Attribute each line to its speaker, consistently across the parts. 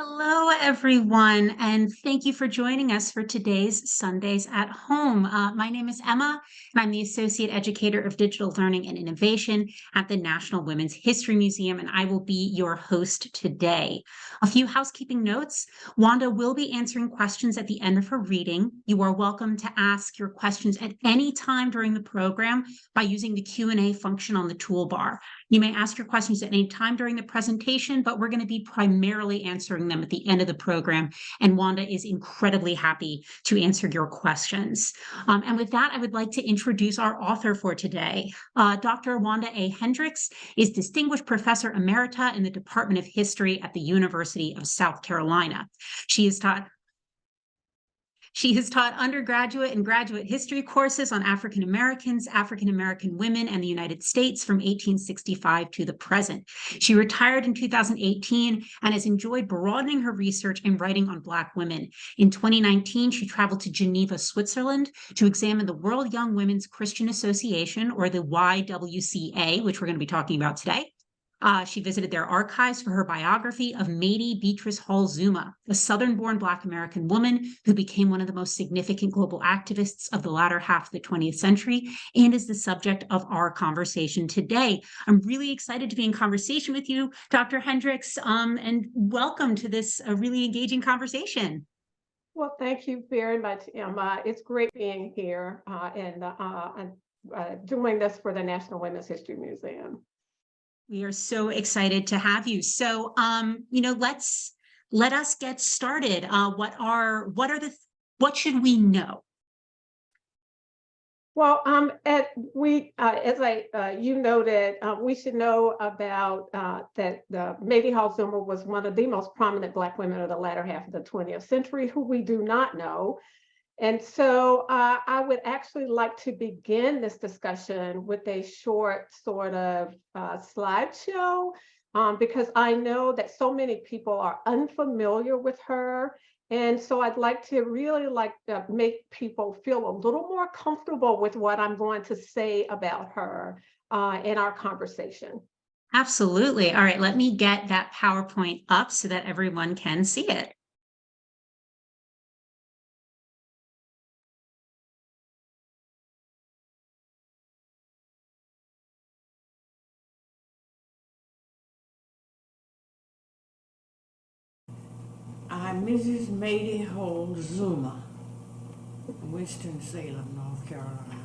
Speaker 1: Hello, everyone, and thank you for joining us for today's Sundays at Home. My name is Emma, and I'm the Associate Educator of Digital Learning and Innovation at the National Women's History Museum, and I will be your host today. A few housekeeping notes. Wanda will be answering questions at the end of her reading. You are welcome to ask your questions at any time during the program by using the Q&A function on the toolbar. You may ask your questions at any time during the presentation, but we're going to be primarily answering them at the end of the program. And Wanda is incredibly happy to answer your questions. And with that, I would like to introduce our author for today. Dr. Wanda A. Hendricks is Distinguished Professor Emerita in the Department of History at the University of South Carolina. She has taught undergraduate and graduate history courses on African Americans, African American women, and the United States from 1865 to the present. She retired in 2018 and has enjoyed broadening her research and writing on Black women. In 2019, she traveled to Geneva, Switzerland to examine the World Young Women's Christian Association, or the YWCA, which we're going to be talking about today. She visited their archives for her biography of Mady Beatrice Hall Zuma, a Southern-born Black American woman who became one of the most significant global activists of the latter half of the 20th century and is the subject of our conversation today. I'm really excited to be in conversation with you, Dr. Hendricks, and welcome to this really engaging conversation.
Speaker 2: Well, thank you very much, Emma. It's great being here and doing this for the National Women's History Museum.
Speaker 1: We are so excited to have you. So, let us get started. What should we know?
Speaker 2: Well, as you noted, we should know about that Mady Hall Zuma was one of the most prominent Black women of the latter half of the 20th century, who we do not know. And so I would actually like to begin this discussion with a short sort of slideshow, because I know that so many people are unfamiliar with her. And so I'd like to really make people feel a little more comfortable with what I'm going to say about her in our conversation.
Speaker 1: Absolutely. All right, let me get that PowerPoint up so that everyone can see it.
Speaker 3: I'm Mrs. Mady Hall Zuma, Winston-Salem, North Carolina.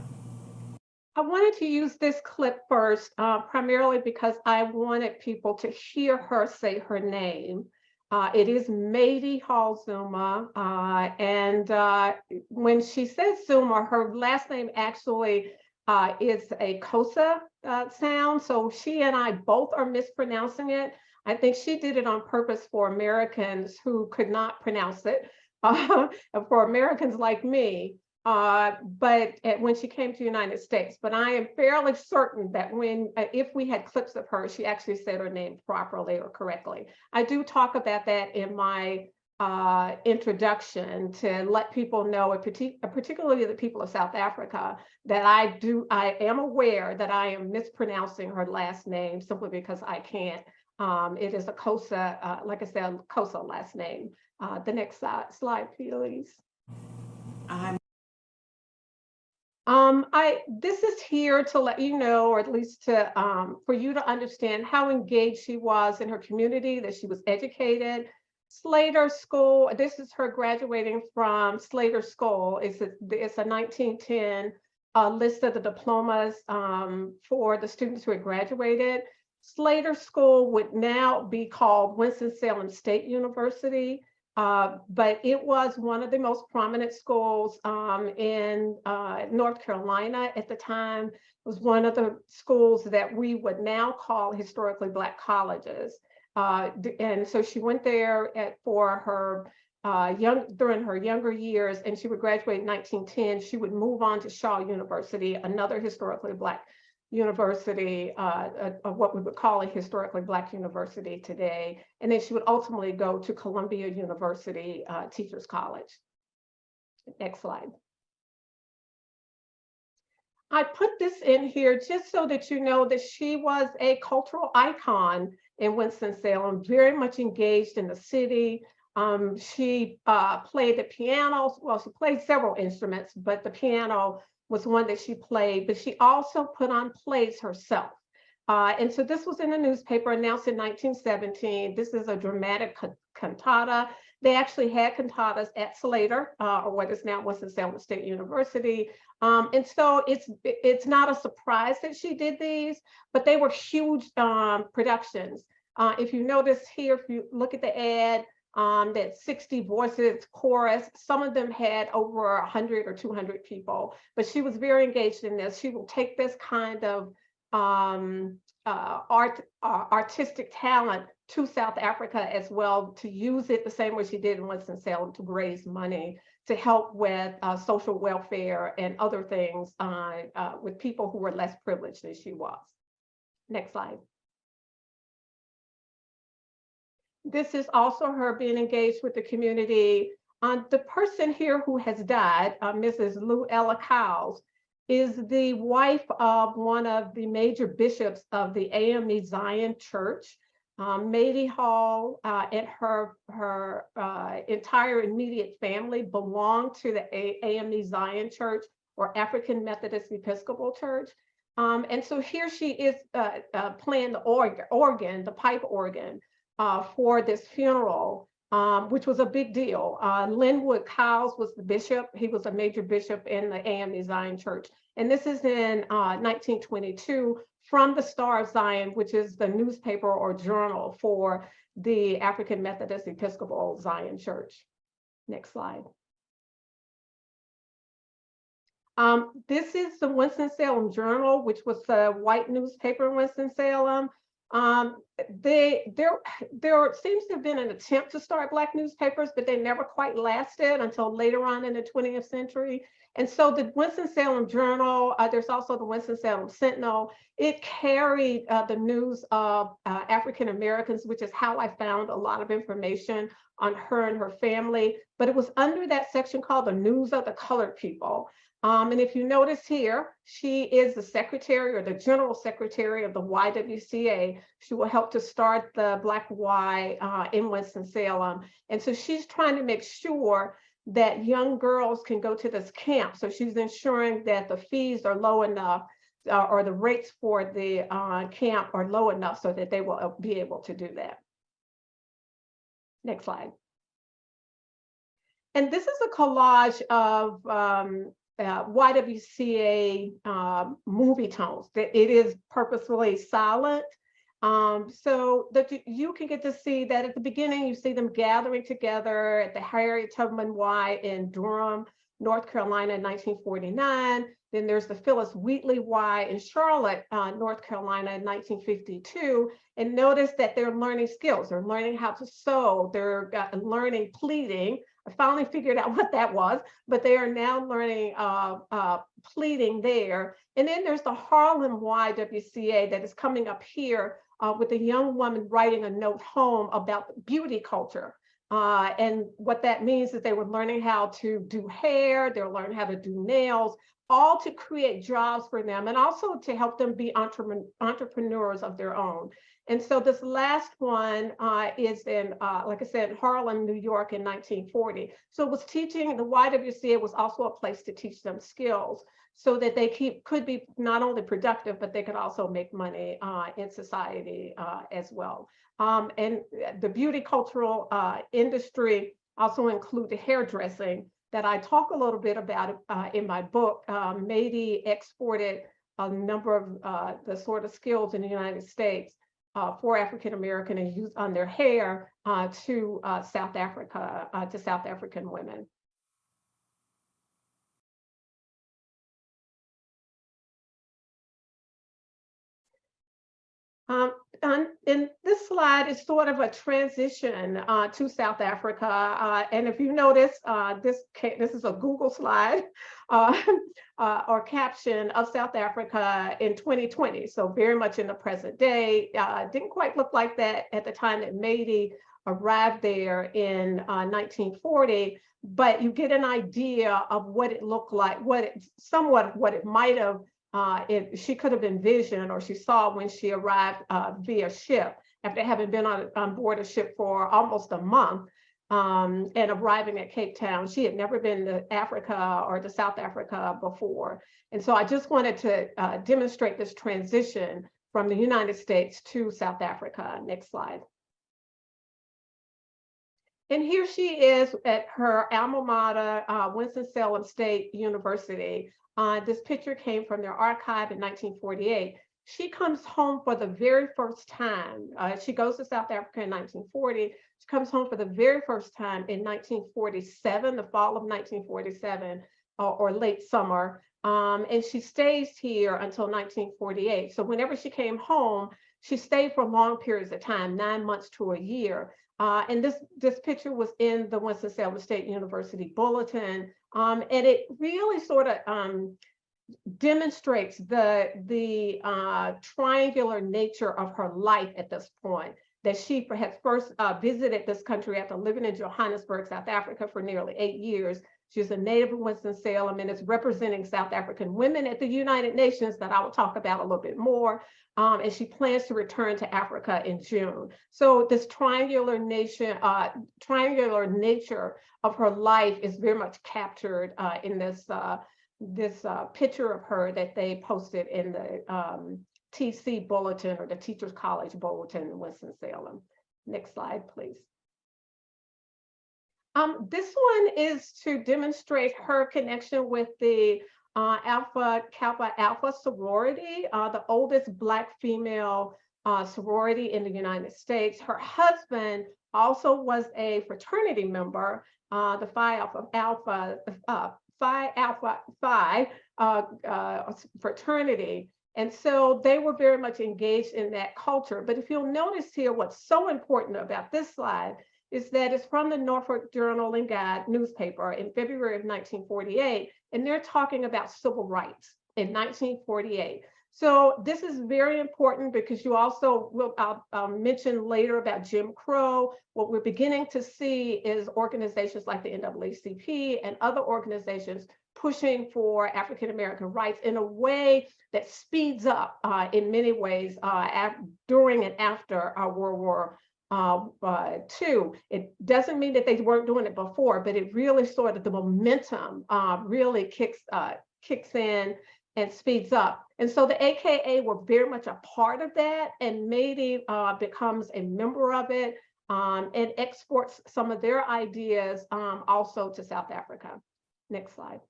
Speaker 2: I wanted to use this clip first, primarily because I wanted people to hear her say her name. It is Mady Hall Zuma, and when she says Zuma, her last name actually is a Xhosa sound, so she and I both are mispronouncing it. I think she did it on purpose for Americans who could not pronounce it, for Americans like me. But when she came to the United States, but I am fairly certain that if we had clips of her, she actually said her name properly or correctly. I do talk about that in my introduction to let people know, particularly the people of South Africa, that I am aware that I am mispronouncing her last name simply because I can't. It is a Xhosa, like I said, Xhosa last name. The next slide, please. This is here to let you know, or at least for you to understand how engaged she was in her community, that she was educated. Slater School, this is her graduating from Slater School. It's a 1910 list of the diplomas for the students who had graduated. Slater School would now be called Winston-Salem State University. But it was one of the most prominent schools in North Carolina at the time. It was one of the schools that we would now call historically Black colleges. And so she went there for her during her younger years, and she would graduate in 1910. She would move on to Shaw University, another historically Black university, what we would call a historically Black university today. And then she would ultimately go to Columbia University Teachers College. Next slide. I put this in here just so that you know that she was a cultural icon in Winston-Salem, very much engaged in the city. She played the piano. Well, she played several instruments, but the piano was one that she played, but she also put on plays herself. And so this was in the newspaper, announced in 1917. This is a dramatic cantata. They actually had cantatas at Slater, or what is now Winston-Salem State University. And so it's not a surprise that she did these, but they were huge productions. If you notice here, if you look at the ad, that 60 voices chorus, some of them had over 100 or 200 people, but she was very engaged in this. She will take this kind of artistic talent to South Africa as well, to use it the same way she did in Winston-Salem to raise money to help with social welfare and other things with people who were less privileged than she was. Next slide. This is also her being engaged with the community. The person here who has died, Mrs. Lou Ella Cowles, is the wife of one of the major bishops of the AME Zion Church. Mady Hall and her entire immediate family belong to the AME Zion Church, or African Methodist Episcopal Church. And so here she is playing the organ, the pipe organ, for this funeral, which was a big deal. Linwood Cowles was the bishop. He was a major bishop in the AME Zion Church. And this is in 1922 from the Star of Zion, which is the newspaper or journal for the African Methodist Episcopal Zion Church. Next slide. This is the Winston-Salem Journal, which was the white newspaper in Winston-Salem. There seems to have been an attempt to start Black newspapers, but they never quite lasted until later on in the 20th century. And so the Winston-Salem Journal, there's also the Winston-Salem Sentinel. It carried the news of African Americans, which is how I found a lot of information on her and her family. But it was under that section called the News of the Colored People. And if you notice here, she is the secretary or the general secretary of the YWCA. She will help to start the Black Y in Winston-Salem. And so she's trying to make sure that young girls can go to this camp. So she's ensuring that the fees are low enough or the rates for the camp are low enough so that they will be able to do that. Next slide. And this is a collage of YWCA movie tones. That it is purposefully silent, so that you can get to see that at the beginning. You see them gathering together at the Harriet Tubman Y in Durham, North Carolina in 1949. Then there's the Phyllis Wheatley Y in Charlotte, North Carolina in 1952. And notice that they're learning skills. They're learning how to sew. They're learning pleating. I finally figured out what that was, but they are now learning pleating there. And then there's the Harlem YWCA that is coming up here with a young woman writing a note home about beauty culture. And what that means is they were learning how to do hair, they're learning how to do nails, all to create jobs for them and also to help them be entrepreneurs of their own. And so this last one is in, like I said, Harlem, New York in 1940. So it was teaching, the YWCA was also a place to teach them skills so that they could be not only productive, but they could also make money in society as well. And the beauty cultural industry also include the hairdressing that I talk a little bit about in my book. Mady exported a number of the sort of skills in the United States for African American and used on their hair to South Africa, to South African women. And this slide is sort of a transition to South Africa. And if you notice, this is a Google slide or caption of South Africa in 2020. So very much in the present day. Didn't quite look like that at the time that Mady arrived there in 1940, but you get an idea of what it looked like, somewhat what it might have she could have envisioned or she saw when she arrived via ship. after having been on board a ship for almost a month. And arriving at Cape Town. She had never been to Africa or to South Africa before. And so I just wanted to demonstrate this transition from the United States to South Africa. Next slide. And here she is at her alma mater, Winston-Salem State University. This picture came from their archive in 1948. She comes home for the very first time. She goes to South Africa in 1940. She comes home for the very first time in 1947, the fall of 1947, or late summer. And she stays here until 1948. So whenever she came home, she stayed for long periods of time, 9 months to a year. And this picture was in the Winston-Salem State University Bulletin. And it really sort of demonstrates the triangular nature of her life at this point, that she had first visited this country after living in Johannesburg, South Africa for nearly 8 years. She's a native of Winston-Salem and is representing South African women at the United Nations that I will talk about a little bit more. And she plans to return to Africa in June. So this triangular nature of her life is very much captured in this picture of her that they posted in the TC Bulletin, or the Teachers College Bulletin in Winston-Salem. Next slide, please. This one is to demonstrate her connection with the Alpha Kappa Alpha sorority, the oldest Black female sorority in the United States. Her husband also was a fraternity member, the Phi Alpha Phi fraternity. And so they were very much engaged in that culture. But if you'll notice here, what's so important about this slide is that it's from the Norfolk Journal and Guide newspaper in February of 1948, and they're talking about civil rights in 1948. So this is very important because you also will mention later about Jim Crow. What we're beginning to see is organizations like the NAACP and other organizations pushing for African-American rights in a way that speeds up in many ways during and after World War II. It doesn't mean that they weren't doing it before, but it really sort of the momentum really kicks in and speeds up. And so the AKA were very much a part of that, and Meidi becomes a member of it and exports some of their ideas also to South Africa. Next slide.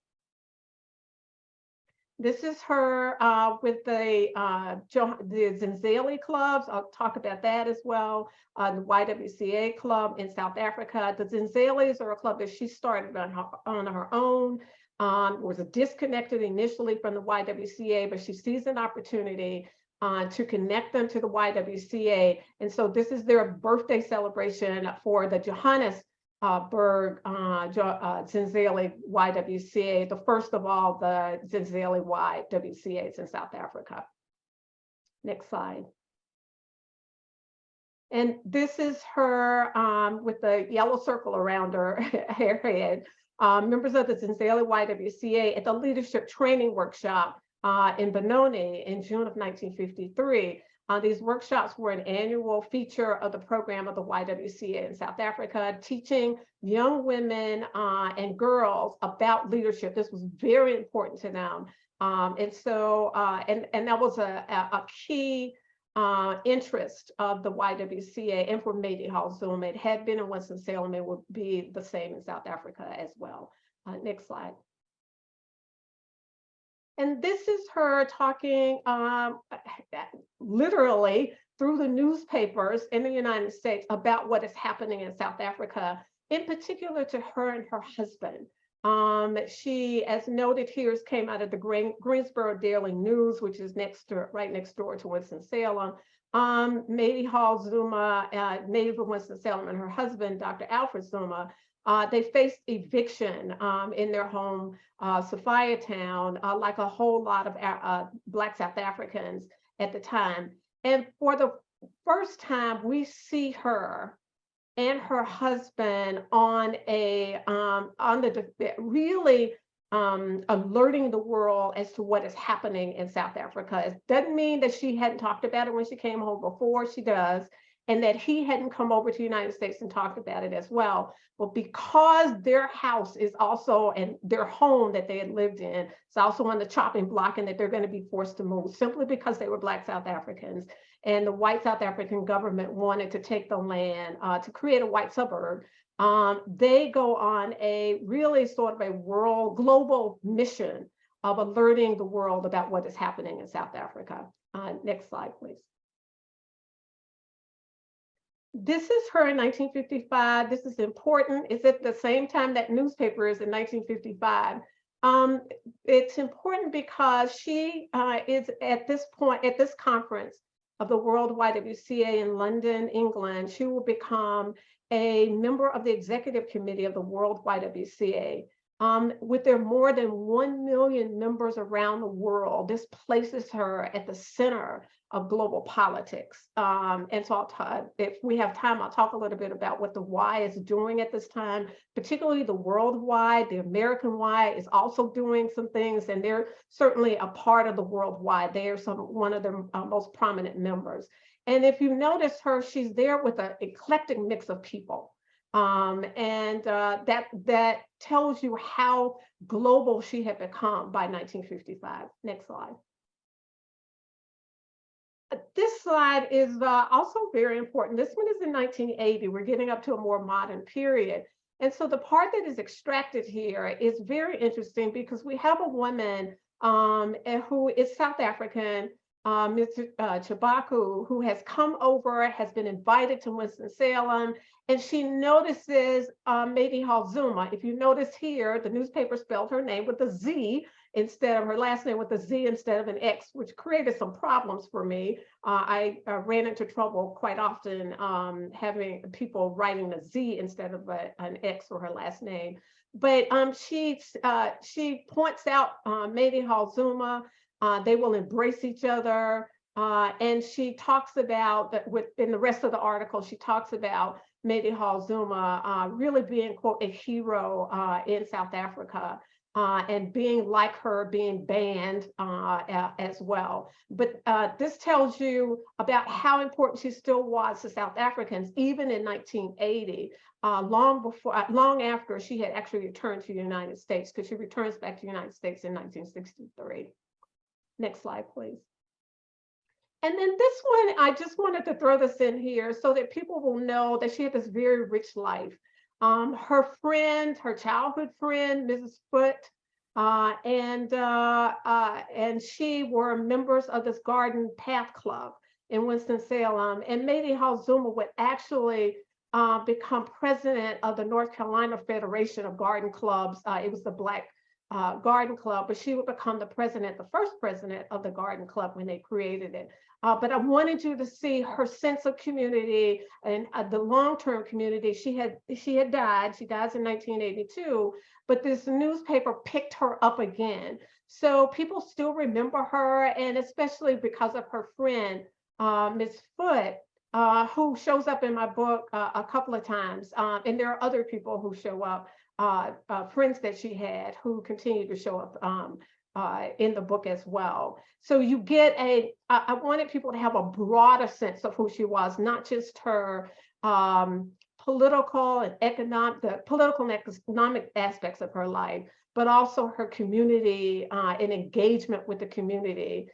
Speaker 2: This is her with the Zenzele clubs. I'll talk about that as well. The YWCA club in South Africa. The Zenzeles are a club that she started on her own. Was disconnected initially from the YWCA, but she sees an opportunity to connect them to the YWCA. And so this is their birthday celebration for the Johannesburg Zenzele YWCA, the first of all the Zenzele YWCAs in South Africa. Next slide. And this is her with the yellow circle around her head. Members of the Zenzele YWCA at the Leadership Training Workshop in Benoni in June of 1953. These workshops were an annual feature of the program of the YWCA in South Africa, teaching young women and girls about leadership. This was very important to them. And so, and that was a key interest of the YWCA and for Meidi Hall Zuma. It had been in Winston-Salem, it would be the same in South Africa as well. Next slide. And this is her talking literally through the newspapers in the United States about what is happening in South Africa, in particular to her and her husband. She, as noted here, came out of the Greensboro Daily News, which is right next door to Winston-Salem. Meidi Hall Zuma, native of Winston-Salem, and her husband, Dr. Alfred Zuma, they faced eviction in their home, Sophiatown, like a whole lot of Black South Africans at the time. And for the first time, we see her and her husband on really alerting the world as to what is happening in South Africa. It doesn't mean that she hadn't talked about it when she came home before. She does. and that he hadn't come over to the United States and talked about it as well. But because their house is also, and their home that they had lived in, it's also on the chopping block, and that they're going to be forced to move simply because they were Black South Africans. And the white South African government wanted to take the land to create a white suburb. They go on a really sort of a global mission of alerting the world about what is happening in South Africa. Next slide, please. This is her in 1955. This is important. It's at the same time that newspaper is in 1955. It's important because she is at this point, at this conference of the World YWCA in London, England. She will become a member of the executive committee of the World YWCA. With their more than 1 million members around the world, this places her at the center of global politics. And so if we have time, I'll talk a little bit about what the Y is doing at this time, particularly the World Y. The American Y is also doing some things, and they're certainly a part of the World Y. They are one of the most prominent members. And if you notice her, she's there with an eclectic mix of people. That tells you how global she had become by 1955. Next slide. This slide is also very important. This one is in 1980. We're getting up to a more modern period. And so the part that is extracted here is very interesting because we have a woman who is South African, Ms. Chabaku, who has come over, has been invited to Winston-Salem, and she notices Mediahl Zuma. If you notice here, the newspaper spelled her name with a Z instead of her last name with a Z instead of an X, which created some problems for me. I ran into trouble quite often having people writing a Z instead of an X for her last name. But she points out Mediahl Zuma. They will embrace each other. And she talks about that in the rest of the article, she talks about Mediahl Zuma really being, quote, a hero in South Africa and being like her, being banned as well. But this tells you about how important she still was to South Africans, even in 1980, long after she had actually returned to the United States, because she returns back to the United States in 1963. Next slide, please. And then this one, I just wanted to throw this in here so that people will know that she had this very rich life. Her friend, her childhood friend, Mrs. Foote, and she were members of this Garden Path Club in Winston-Salem. And Mediahl Zuma would actually become president of the North Carolina Federation of Garden Clubs. It was the Black Garden Club, but she would become the first president of the Garden Club when they created it. But I wanted you to see her sense of community and the long-term community. She had died. She dies in 1982, but this newspaper picked her up again. So people still remember her, and especially because of her friend, Ms. Foote, who shows up in my book a couple of times. And there are other people who show up, friends that she had who continue to show up in the book as well. So you get I wanted people to have a broader sense of who she was, not just her political and economic aspects of her life, but also her community and engagement with the community.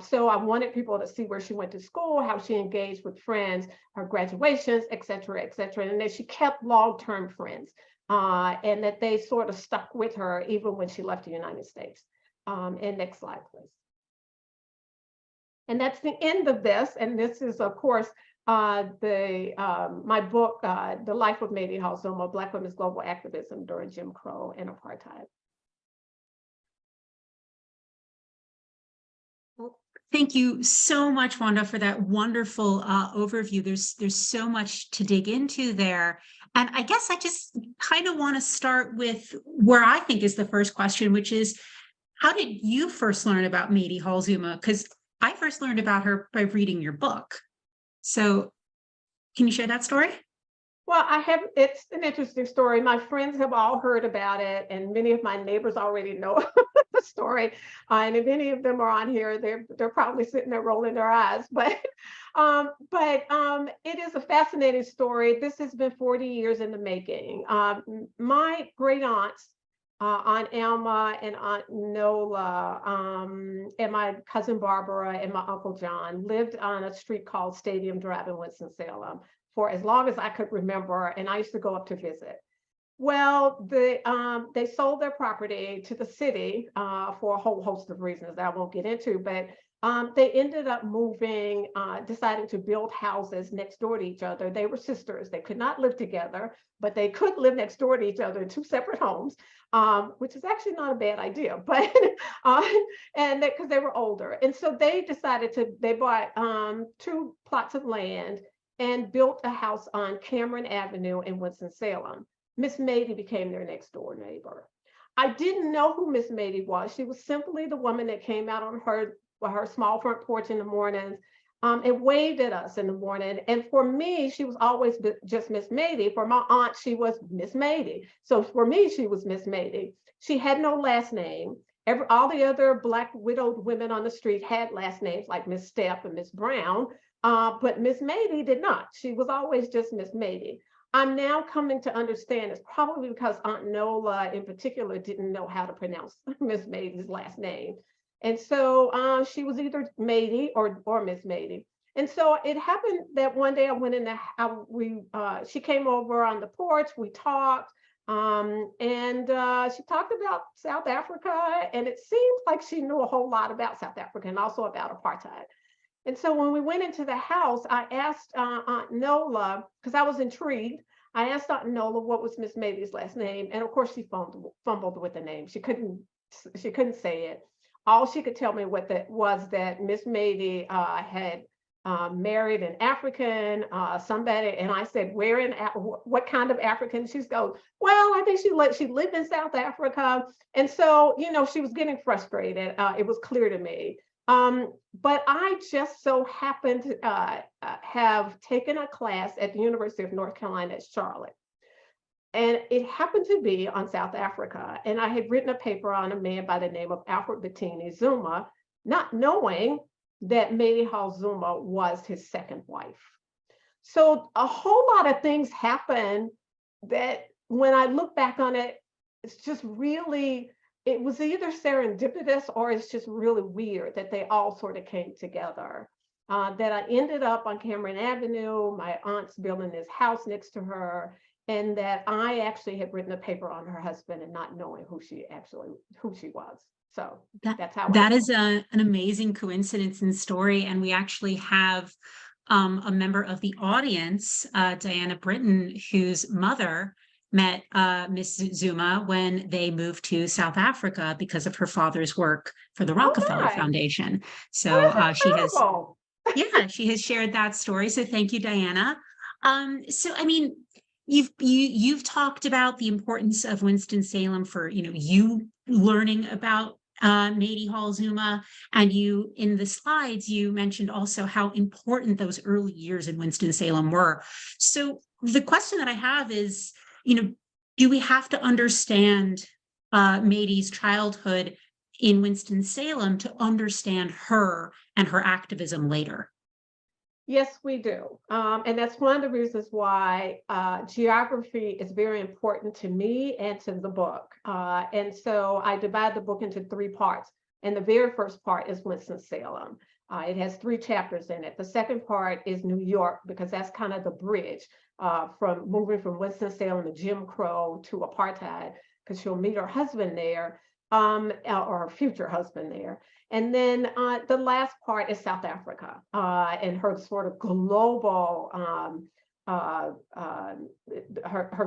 Speaker 2: So I wanted people to see where she went to school, how she engaged with friends, her graduations, et cetera, and that she kept long-term friends and that they sort of stuck with her even when she left the United States. And next slide, please. And that's the end of this. And this is, of course, my book, The Life of Mediahl Zuma, Black Women's Global Activism During Jim Crow and Apartheid.
Speaker 1: Thank you so much, Wanda, for that wonderful overview. There's so much to dig into there. And I guess I just kind of want to start with where I think is the first question, which is, how did you first learn about Mediahl Zuma? Because I first learned about her by reading your book. So can you share that story?
Speaker 2: Well, it's an interesting story. My friends have all heard about it, and many of my neighbors already know story. And if any of them are on here, they're probably sitting there rolling their eyes. But it is a fascinating story. This has been 40 years in the making. My great aunts, Aunt Alma and Aunt Nola, and my cousin Barbara and my Uncle John lived on a street called Stadium Drive in Winston-Salem for as long as I could remember, and I used to go up to visit. Well, they sold their property to the city for a whole host of reasons that I won't get into, but they ended up moving, deciding to build houses next door to each other. They were sisters. They could not live together, but they could live next door to each other in two separate homes, which is actually not a bad idea, but and because they were older. And so they decided they bought 2 plots of land and built a house on Cameron Avenue in Winston-Salem. Miss Mady became their next door neighbor. I didn't know who Miss Mady was. She was simply the woman that came out on her small front porch in the mornings and waved at us in the morning. And for me, she was always just Miss Mady. For my aunt, she was Miss Mady. So for me, she was Miss Mady. She had no last name. All the other Black widowed women on the street had last names like Miss Stepp and Miss Brown, but Miss Mady did not. She was always just Miss Mady. I'm now coming to understand it's probably because Aunt Nola in particular didn't know how to pronounce Miss Mady's last name. And so she was either Mady or Miss Mady. And so it happened that one day I went in she came over on the porch, we talked, and she talked about South Africa, and it seemed like she knew a whole lot about South Africa and also about apartheid. And so when we went into the house, I asked Aunt Nola, because I was intrigued, I asked Aunt Nola what was Miss Mady's last name. And of course she fumbled with the name. She couldn't say it. All she could tell me was that Miss Mady had married an African, somebody. And I said, what kind of African? She's go, well, I think she lived in South Africa. And so, she was getting frustrated. It was clear to me. But I just so happened to have taken a class at the University of North Carolina at Charlotte. And it happened to be on South Africa. And I had written a paper on a man by the name of Alfred Bettini Zuma, not knowing that Mady Hall Zuma was his second wife. So a whole lot of things happened that when I look back on it, it's just really, it was either serendipitous or it's just really weird that they all sort of came together. That I ended up on Cameron Avenue, my aunt's building this house next to her, and that I actually had written a paper on her husband and not knowing who she was. So that's how
Speaker 1: that is an amazing coincidence and story. And we actually have a member of the audience, Diana Britton, whose mother met Miss Zuma when they moved to South Africa because of her father's work for the Rockefeller Foundation. So she has shared that story. So thank you, Diana. So I mean, you've talked about the importance of Winston-Salem for you learning about Mady Hall Zuma, and you in the slides you mentioned also how important those early years in Winston-Salem were. So the question that I have is, do we have to understand Mady's childhood in Winston-Salem to understand her and her activism later?
Speaker 2: Yes, we do. And that's one of the reasons why geography is very important to me and to the book. And so I divide the book into 3 parts. And the very first part is Winston-Salem. It has 3 chapters in it. The second part is New York, because that's kind of the bridge from moving from Winston-Salem to Jim Crow to apartheid, because she'll meet her husband there, or her future husband there. And then the last part is South Africa and her sort of global, her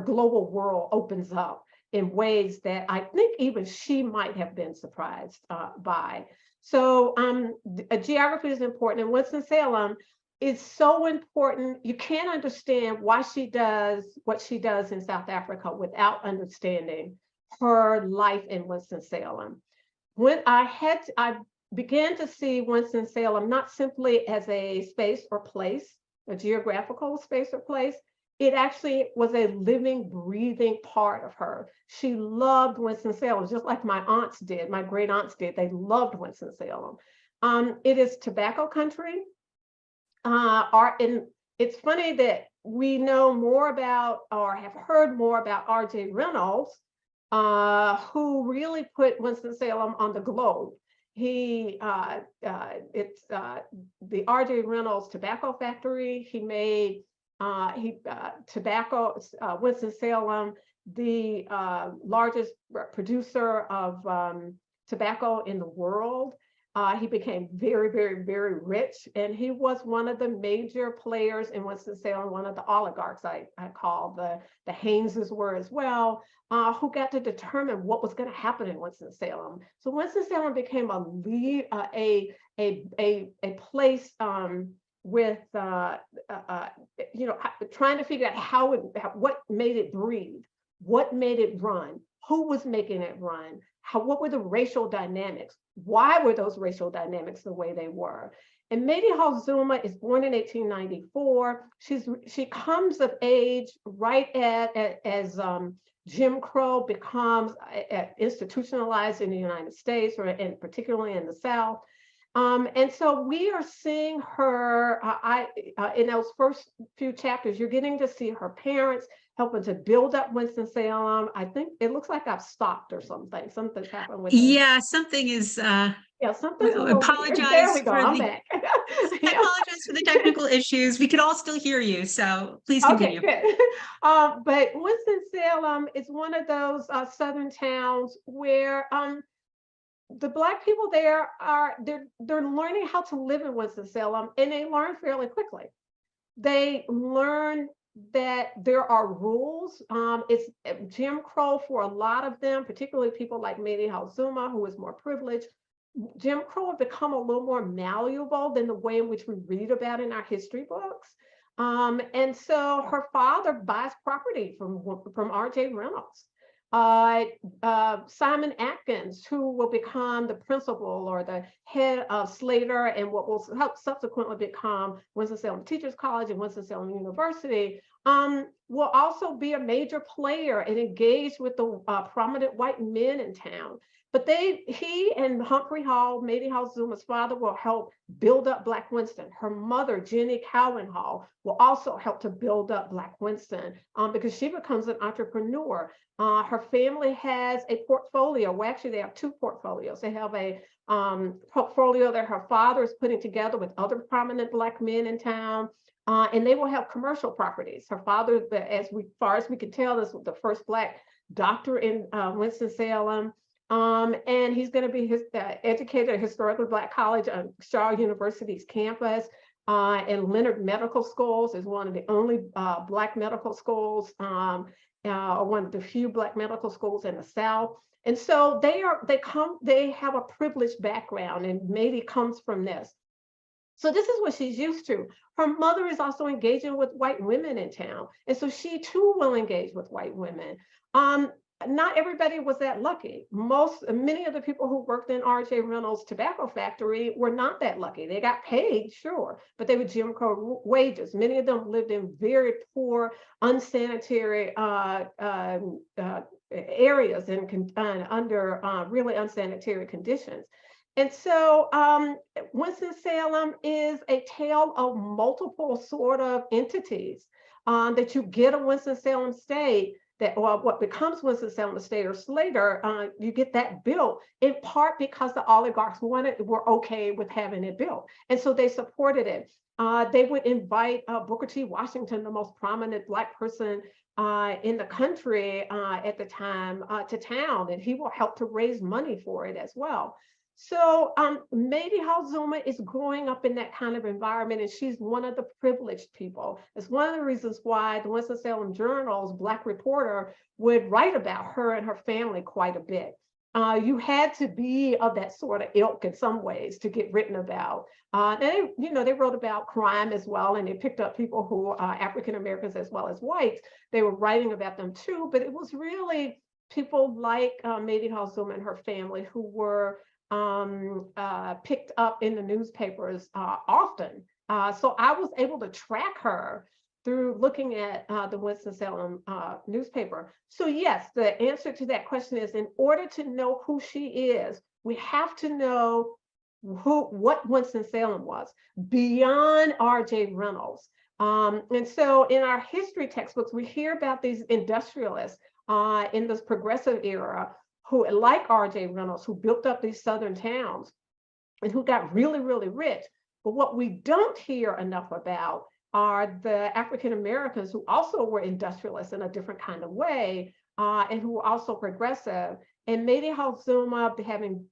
Speaker 2: global world opens up in ways that I think even she might have been surprised by. So geography is important, and Winston-Salem is so important. You can't understand why she does what she does in South Africa without understanding her life in Winston-Salem. When I began to see Winston-Salem not simply as a space or place, a geographical space or place, it actually was a living, breathing part of her. She loved Winston-Salem, just like my aunts did, my great aunts did. They loved Winston-Salem. It is tobacco country. And it's funny that we know more about or have heard more about R.J. Reynolds, who really put Winston-Salem on the globe. It's the R.J. Reynolds Tobacco Factory. He made tobacco, Winston-Salem, the largest producer of tobacco in the world. He became very, very, very rich, and he was one of the major players in Winston-Salem, one of the oligarchs, I call the Hayneses were as well, who got to determine what was going to happen in Winston-Salem. So Winston-Salem became a place with trying to figure out what made it breathe, what made it run, who was making it run, what were the racial dynamics, why were those racial dynamics the way they were. And Mady Hall Zuma is born in 1894. She comes of age right as Jim Crow becomes institutionalized in the United States, and particularly in the South. And so we are seeing her in those first few chapters, you're getting to see her parents helping to build up Winston-Salem. I think it looks like I've stopped or something. Something's happened with
Speaker 1: Yeah, something is,
Speaker 2: yeah, something's a little weird.
Speaker 1: apologize
Speaker 2: There we go,
Speaker 1: for
Speaker 2: I'm
Speaker 1: the,
Speaker 2: back.
Speaker 1: I
Speaker 2: Yeah.
Speaker 1: apologize for the technical issues. We could all still hear you, so please
Speaker 2: Okay,
Speaker 1: continue.
Speaker 2: good. But Winston-Salem is one of those southern towns where the Black people there they're learning how to live in Winston-Salem, and they learn fairly quickly. They learn that there are rules. It's Jim Crow for a lot of them, particularly people like Mady Hall Zuma, who is more privileged. Jim Crow had become a little more malleable than the way in which we read about in our history books. And so her father buys property from R.J. Reynolds. Simon Atkins, who will become the principal or the head of Slater and what will subsequently become Winston-Salem Teachers College and Winston-Salem University, will also be a major player and engage with the prominent white men in town. But he and Humphrey Hall, Mady Hall Zuma's father, will help build up Black Winston. Her mother, Jenny Cowan Hall, will also help to build up Black Winston because she becomes an entrepreneur. Her family has a portfolio. Well, actually, they have two portfolios. They have a portfolio that her father is putting together with other prominent Black men in town. And they will have commercial properties. Her father, as far as we can tell, is the first Black doctor in Winston-Salem. And he's going to be educated at Historically Black College on Shaw University's campus. And Leonard Medical Schools is one of the only Black medical schools, one of the few Black medical schools in the South. And so they have a privileged background, and Mady comes from this. So this is what she's used to. Her mother is also engaging with white women in town. And so she too will engage with white women. Not everybody was that lucky. Many of the people who worked in R.J. Reynolds' tobacco factory were not that lucky. They got paid, sure, but they were Jim Crow wages. Many of them lived in very poor, unsanitary areas and under really unsanitary conditions. And so Winston-Salem is a tale of multiple sort of entities that you get a Winston-Salem state or what becomes Winston-Salem Estate or Slater, you get that built in part because the oligarchs were okay with having it built. And so they supported it. They would invite Booker T. Washington, the most prominent Black person in the country at the time, to town, and he will help to raise money for it as well. So Mady Hall Zuma is growing up in that kind of environment, and she's one of the privileged people. It's one of the reasons why the Winston-Salem Journal's Black reporter would write about her and her family quite a bit. You had to be of that sort of ilk in some ways to get written about. They wrote about crime as well, and they picked up people who are African Americans as well as whites. They were writing about them too, but it was really people like Mady Hall Zuma and her family who were picked up in the newspapers often. So I was able to track her through looking at the Winston-Salem newspaper. So yes, the answer to that question is, in order to know who she is, we have to know what Winston-Salem was beyond R.J. Reynolds. And so in our history textbooks, we hear about these industrialists in this progressive era who, like R.J. Reynolds, who built up these southern towns and who got really, really rich. But what we don't hear enough about are the African Americans who also were industrialists in a different kind of way, and who were also progressive. And Médé Hall Zuma,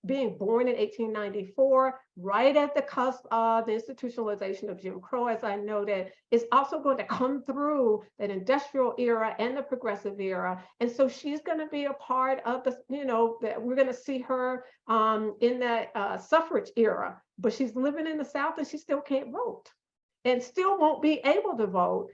Speaker 2: being born in 1894, right at the cusp of the institutionalization of Jim Crow, as I noted, is also going to come through that industrial era and the progressive era. And so she's going to be a part of the, we're going to see her in that suffrage era, but she's living in the South and she still can't vote and still won't be able to vote,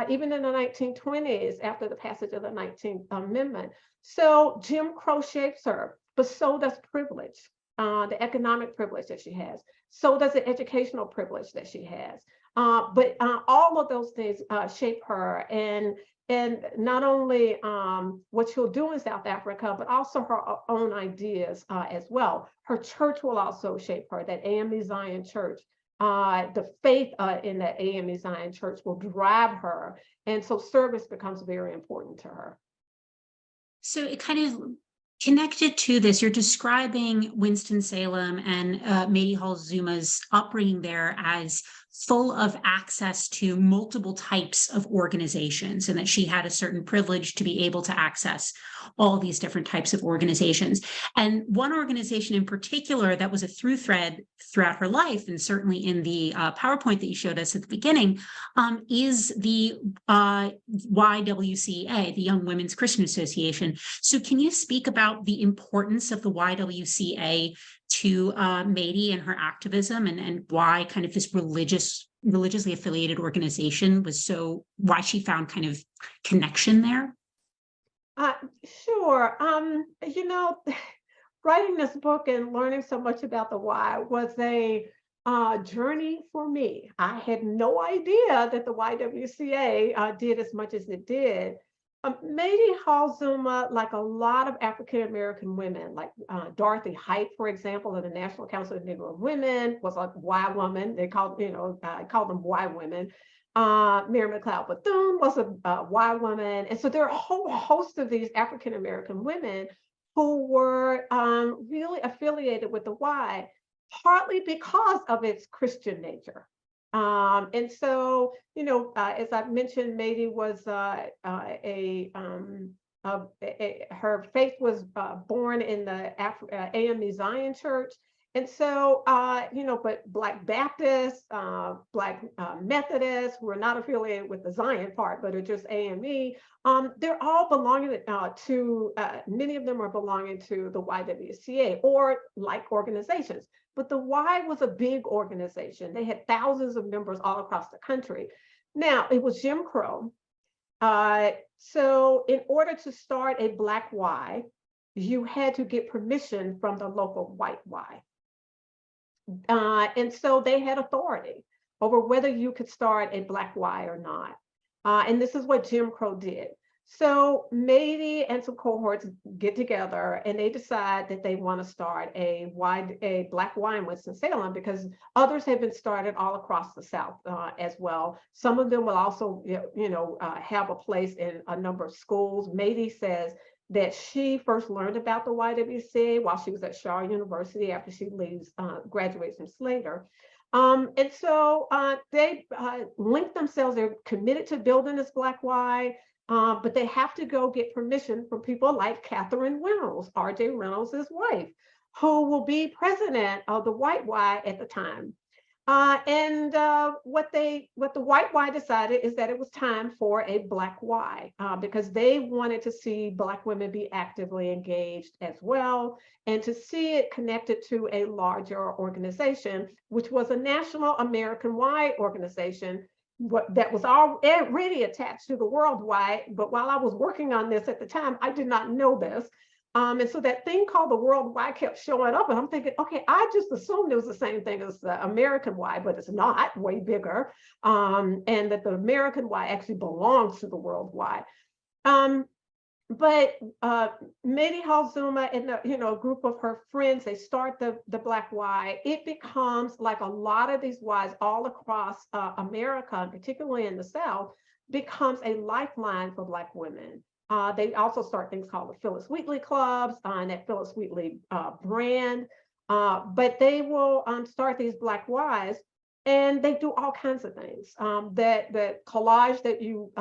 Speaker 2: even in the 1920s after the passage of the 19th Amendment. So Jim Crow shapes her, but so does privilege, the economic privilege that she has. So does the educational privilege that she has. But all of those things shape her, and not only what she'll do in South Africa, but also her own ideas as well. Her church will also shape her, that AME Zion Church. The faith in the AME Zion Church will drive her. And so service becomes very important to her.
Speaker 1: So it kind of connected to this, you're describing Winston-Salem and Médé Hall Zuma's upbringing there as full of access to multiple types of organizations, and that she had a certain privilege to be able to access all these different types of organizations. And one organization in particular that was a through thread throughout her life, and certainly in the PowerPoint that you showed us at the beginning, is the YWCA, the Young Women's Christian Association. So can you speak about the importance of the YWCA to Médé and her activism, and why kind of this religiously affiliated organization was why she found kind of connection there?
Speaker 2: Sure. Writing this book and learning so much about the Y was a journey for me. I had no idea that the YWCA did as much as it did. Médé Hall Zuma, like a lot of African-American women, like Dorothy Height, for example, of the National Council of Negro Women, was a Y woman. They called them Y women. Mary McLeod Bethune was a Y woman. And so there are a whole host of these African-American women who were really affiliated with the Y, partly because of its Christian nature. And so, as I've mentioned, Médé was her faith was born in the AME Zion Church. And so, but Black Baptists, Black Methodists, who are not affiliated with the Zion part, but are just AME, they're all belonging to, many of them are belonging to the YWCA or like organizations. But the Y was a big organization. They had thousands of members all across the country. Now, it was Jim Crow. So in order to start a Black Y, you had to get permission from the local white Y. And so they had authority over whether you could start a Black Y or not. And this is what Jim Crow did. So Médé and some cohorts get together and they decide that they want to start a Black Y in Winston-Salem, because others have been started all across the South as well. Some of them will also, have a place in a number of schools. Médé says that she first learned about the YWCA while she was at Shaw University after she graduates from Slater. And so they link themselves, they're committed to building this Black Y, but they have to go get permission from people like Catherine Reynolds, R.J. Reynolds' wife, who will be president of the White Y at the time. And what the White Y decided is that it was time for a Black Y, because they wanted to see Black women be actively engaged as well, and to see it connected to a larger organization, which was a National American Y organization that was already attached to the World Y. But while I was working on this at the time, I did not know this. And so that thing called the World Y kept showing up, and I'm thinking, okay, I just assumed it was the same thing as the American Y, but it's not, way bigger, and that the American Y actually belongs to the World Y. But Mady Hall Zuma and a group of her friends, they start the Black Y. It becomes, like a lot of these Ys all across America, and particularly in the South, becomes a lifeline for Black women. They also start things called the Phyllis Wheatley clubs and that Phyllis Wheatley brand. But they will start these Black Ys, and they do all kinds of things. That collage that you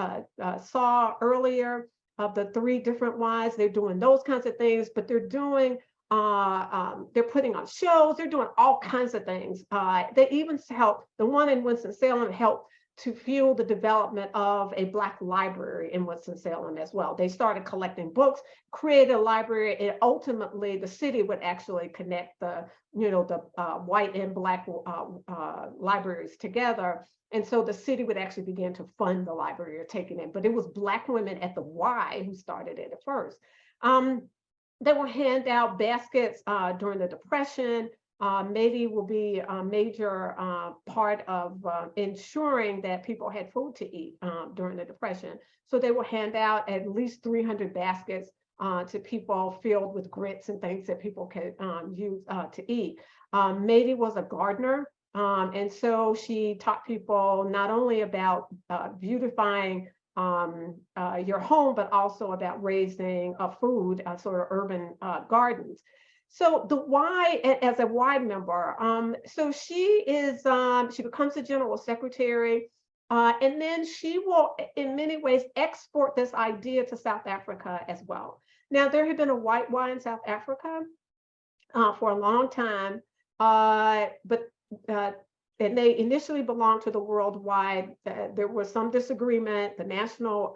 Speaker 2: saw earlier of the 3 different Ys, they're doing those kinds of things, but they're doing they're putting on shows, they're doing all kinds of things. They even help, the one in Winston-Salem helped to fuel the development of a Black library in Winston-Salem as well. They started collecting books, created a library, and ultimately the city would actually connect the white and Black libraries together. And so the city would actually begin to fund the library or taking it, but it was Black women at the Y who started it at first. They will hand out baskets during the Depression. Mady will be a major part of ensuring that people had food to eat during the Depression. So they will hand out at least 300 baskets to people filled with grits and things that people could use to eat. Mady was a gardener. And so she taught people not only about beautifying your home, but also about raising food, sort of urban gardens. So the Y, as a Y member, so she becomes the general secretary, and then she will, in many ways, export this idea to South Africa as well. Now, there had been a white Y in South Africa for a long time, and they initially belonged to the worldwide. There was some disagreement. The national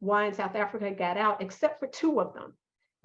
Speaker 2: Y in South Africa got out, except for 2 of them.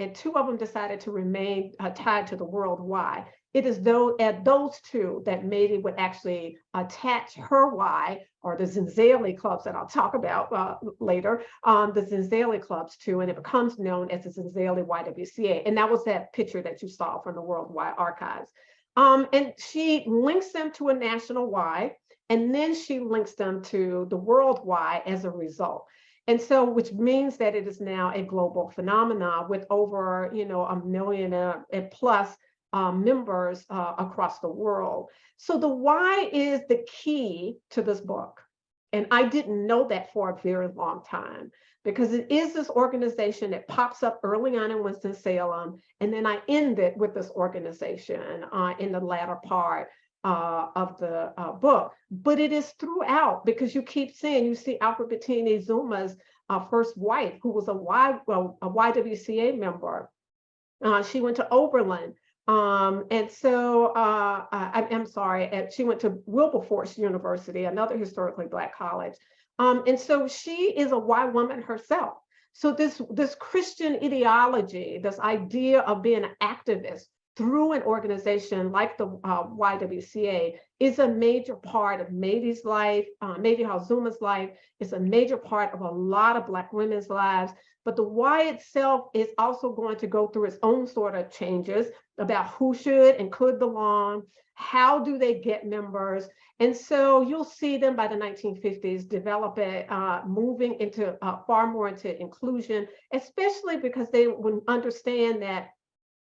Speaker 2: And 2 of them decided to remain tied to the World Y. It is at those 2 that Mady would actually attach her Y, or the Zenzele clubs that I'll talk about later, the Zenzele clubs to, and it becomes known as the Zenzele YWCA. And that was that picture that you saw from the World Y archives. And she links them to a national Y, and then she links them to the World Y as a result. And so, which means that it is now a global phenomenon with over, 1 million and plus members across the world. So the Y is the key to this book. And I didn't know that for a very long time, because it is this organization that pops up early on in Winston-Salem. And then I ended with this organization in the latter part of the book. But it is throughout, because you keep seeing, you see Alfred Bettini Zuma's first wife, who was a YWCA member. She went to Oberlin. And so I'm sorry, she went to Wilberforce University, another historically Black college. And so she is a Y woman herself. So this Christian ideology, this idea of being an activist through an organization like the YWCA, is a major part of Mady's life, Mady Hall Zuma's life. It's a major part of a lot of Black women's lives. But the Y itself is also going to go through its own sort of changes about who should and could belong, how do they get members. And so you'll see them by the 1950s develop it, moving into far more into inclusion, especially because they would understand that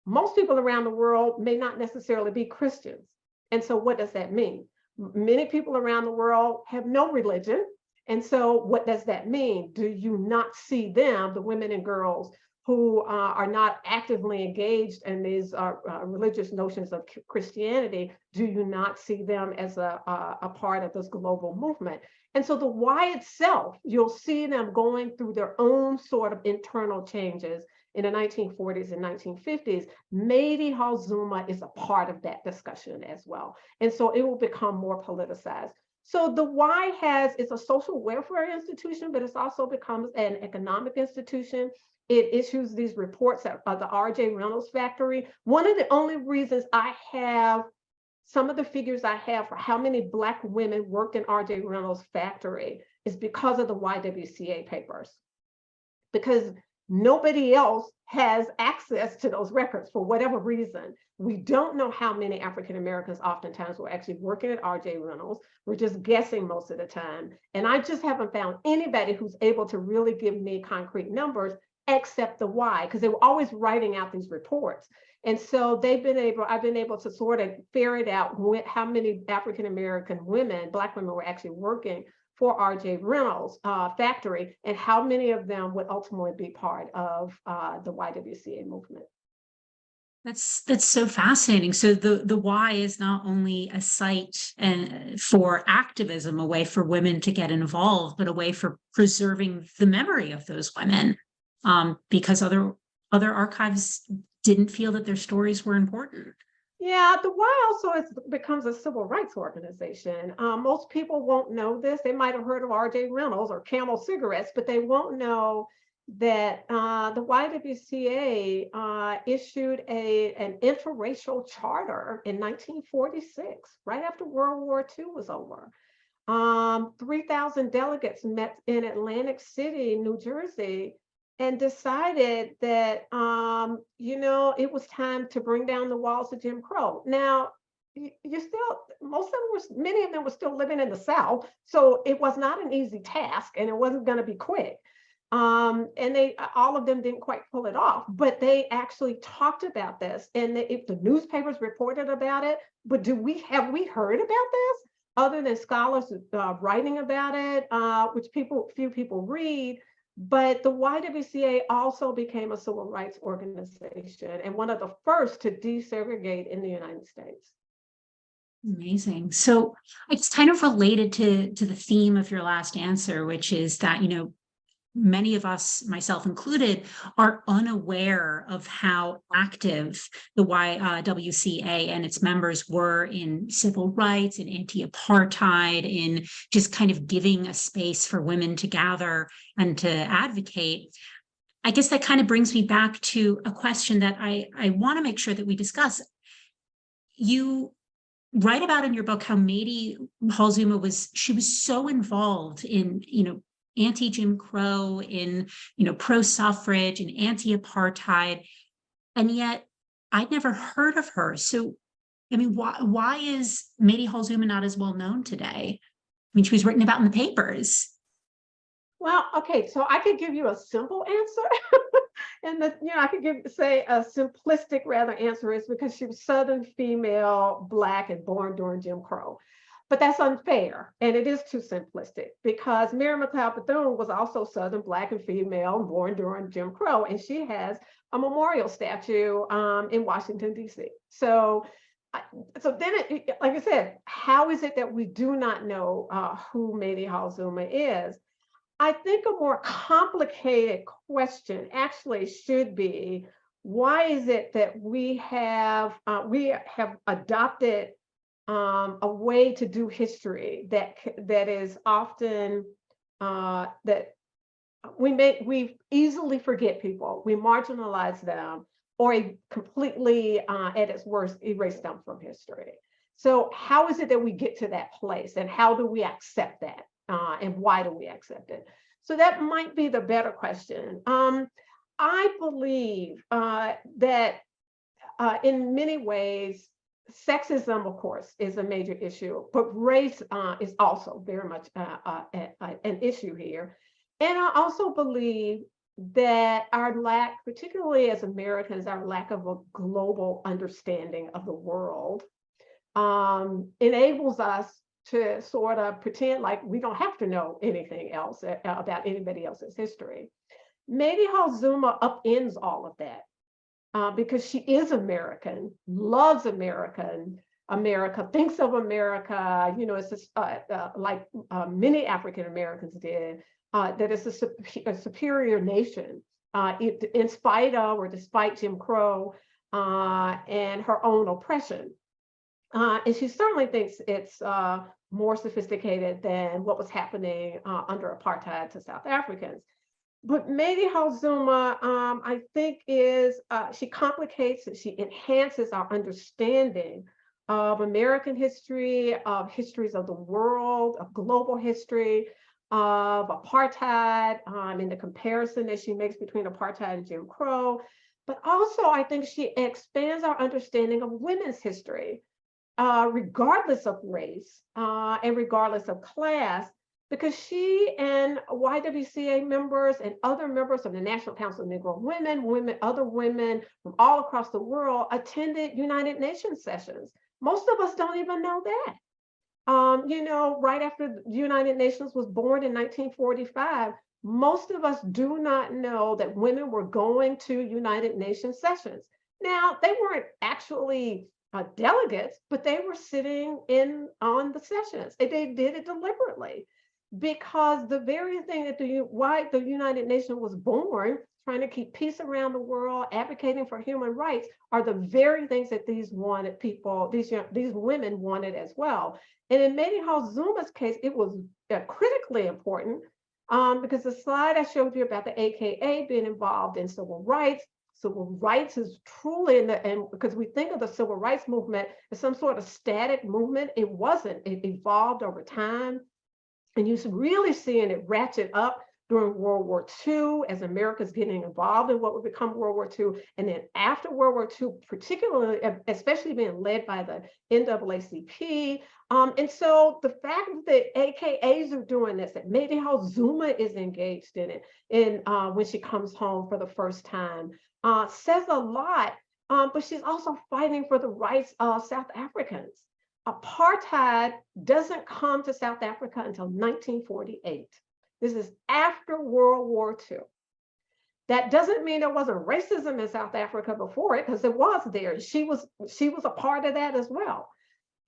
Speaker 2: most people around the world may not necessarily be Christians. And so what does that mean? Many people around the world have no religion. And so what does that mean? Do you not see them, the women and girls who are not actively engaged in these religious notions of Christianity, do you not see them as a part of this global movement? And so the Y itself, you'll see them going through their own sort of internal changes in the 1940s and 1950s. Mady Hall Zuma is a part of that discussion as well. And so it will become more politicized. So the Y it's a social welfare institution, but it's also becomes an economic institution. It issues these reports at the R.J. Reynolds factory. One of the only reasons I have some of the figures I have for how many Black women worked in R.J. Reynolds factory is because of the YWCA papers. Because Nobody else has access to those records for whatever reason. We don't know how many African Americans oftentimes were actually working at RJ Reynolds. We're just guessing most of the time. And I just haven't found anybody who's able to really give me concrete numbers except the why, because they were always writing out these reports. And so I've been able to sort of ferret out how many African American women, Black women, were actually working for RJ Reynolds factory, and how many of them would ultimately be part of the YWCA movement.
Speaker 1: That's so fascinating. So the Y is not only a site for activism, a way for women to get involved, but a way for preserving the memory of those women, because other archives didn't feel that their stories were important.
Speaker 2: Yeah, the Y also becomes a civil rights organization. Most people won't know this. They might have heard of RJ Reynolds or Camel cigarettes, but they won't know that the YWCA issued an interracial charter in 1946, right after World War II was over. 3,000 delegates met in Atlantic City, New Jersey, and decided that, it was time to bring down the walls of Jim Crow. Now, many of them were still living in the South, so it was not an easy task, and it wasn't going to be quick. And all of them didn't quite pull it off, but they actually talked about this, and if the newspapers reported about it, but have we heard about this other than scholars writing about it, which few people read? But the YWCA also became a civil rights organization and one of the first to desegregate in the United States.
Speaker 1: Amazing. So it's kind of related to the theme of your last answer, which is that, many of us, myself included, are unaware of how active the YWCA and its members were in civil rights and anti-apartheid, in just kind of giving a space for women to gather and to advocate. I guess that kind of brings me back to a question that I want to make sure that we discuss. You write about in your book how Mady Hall Zuma was so involved in, anti-Jim Crow, in, pro-suffrage and anti-apartheid. And yet I'd never heard of her. So, why is Mady Hall Zuma not as well known today? She was written about in the papers.
Speaker 2: Well, okay, so I could give you a simple answer. And I could say a simplistic rather answer is because she was Southern female, Black, and born during Jim Crow. But that's unfair, and it is too simplistic, because Mary McLeod Bethune was also Southern, Black, and female, and born during Jim Crow, and she has a memorial statue in Washington, D.C. So then, like I said, how is it that we do not know who Mady Hall Zuma is? I think a more complicated question actually should be, why is it that we have adopted a way to do history that is often that we easily forget people, we marginalize them, or completely at its worst erase them from history. So how is it that we get to that place, and how do we accept that, and why do we accept it? So that might be the better question. I believe that in many ways, sexism, of course, is a major issue, but race is also very much an issue here. And I also believe that our lack, particularly as Americans, our lack of a global understanding of the world enables us to sort of pretend like we don't have to know anything else about anybody else's history. Mady Hall Zuma upends all of that. Because she is American, loves America, thinks of America, it's just, like many African Americans did, that it's a superior nation, in spite of or despite Jim Crow and her own oppression. And she certainly thinks it's more sophisticated than what was happening under apartheid to South Africans. But Mady Hall Zuma, I think, she complicates it. She enhances our understanding of American history, of histories of the world, of global history, of apartheid, and the comparison that she makes between apartheid and Jim Crow. But also, I think she expands our understanding of women's history, regardless of race and regardless of class, because she and YWCA members and other members of the National Council of Negro Women, other women from all across the world attended United Nations sessions. Most of us don't even know that. Right after the United Nations was born in 1945, most of us do not know that women were going to United Nations sessions. Now, they weren't actually delegates, but they were sitting in on the sessions. And they did it deliberately, because the very thing that why the United Nations was born, trying to keep peace around the world, advocating for human rights, are the very things that these women wanted as well. And in Mady Hall Zuma's case, it was critically important, because the slide I showed you about the AKA being involved in civil rights is truly and because we think of the civil rights movement as some sort of static movement. It wasn't. It evolved over time. And you're really seeing it ratchet up during World War II as America's getting involved in what would become World War II. And then after World War II, particularly, especially being led by the NAACP. And so the fact that AKAs are doing this, that Mady Hall Zuma is engaged in it, and when she comes home for the first time, says a lot. But she's also fighting for the rights of South Africans. Apartheid doesn't come to South Africa until 1948. This is after World War II. That doesn't mean there wasn't racism in South Africa before it, because it was there. She was a part of that as well.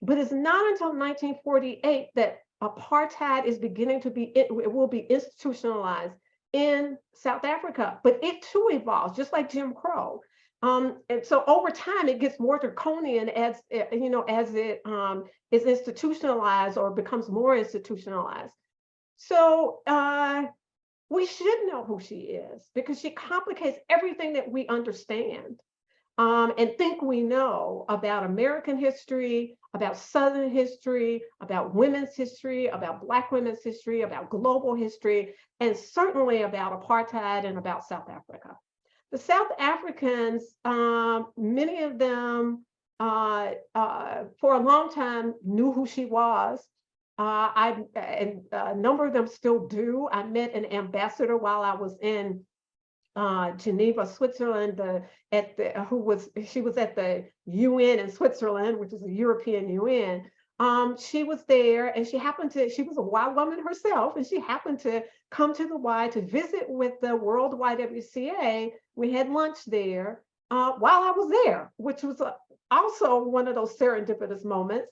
Speaker 2: But it's not until 1948 that apartheid is beginning to be, it will be institutionalized in South Africa. But it too evolves, just like Jim Crow. And so over time, it gets more draconian as it is institutionalized or becomes more institutionalized. So we should know who she is, because she complicates everything that we understand and think we know about American history, about Southern history, about women's history, about Black women's history, about global history, and certainly about apartheid and about South Africa. The South Africans, many of them for a long time knew who she was. And a number of them still do. I met an ambassador while I was in Geneva, Switzerland, she was at the UN in Switzerland, which is a European UN. She was there, and she was a wild woman herself, and she happened to come to the Y to visit with the World YWCA. We had lunch there while I was there, which was also one of those serendipitous moments.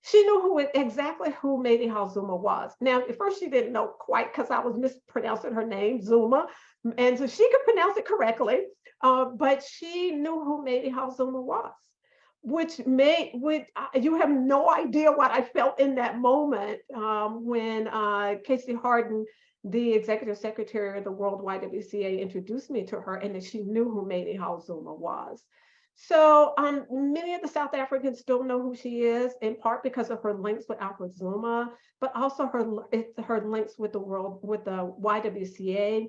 Speaker 2: She knew exactly who Mady Hall Zuma was. Now, at first she didn't know quite, because I was mispronouncing her name, Zuma, and so she could pronounce it correctly, but she knew who Mady Hall Zuma was, which you have no idea what I felt in that moment when Casey Harden, the executive secretary of the World YWCA, introduced me to her, and that she knew who Mady Hall Zuma was. So many of the South Africans don't know who she is, in part because of her links with Alfred Zuma, but also her links with the YWCA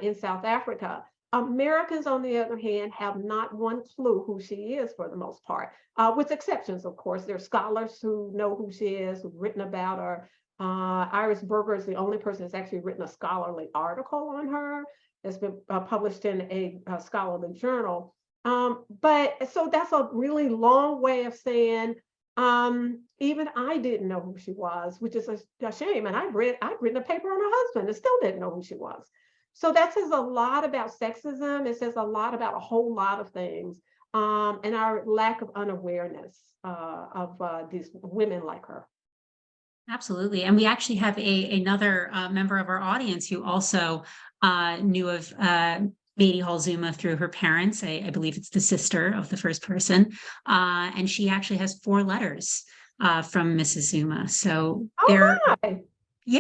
Speaker 2: in South Africa. Americans, on the other hand, have not one clue who she is for the most part, with exceptions, of course. There are scholars who know who she is, who've written about her. Iris Berger is the only person that's actually written a scholarly article on her. It's been published in a scholarly journal. But so that's a really long way of saying, even I didn't know who she was, which is a shame. And I'd written a paper on her husband and still didn't know who she was. So that says a lot about sexism. It says a lot about a whole lot of things, and our lack of unawareness of these women like her.
Speaker 1: Absolutely. And we actually have another member of our audience who also knew of Mady Hall Zuma through her parents. I believe it's the sister of the first person. And she actually has 4 letters from Mrs. Zuma. So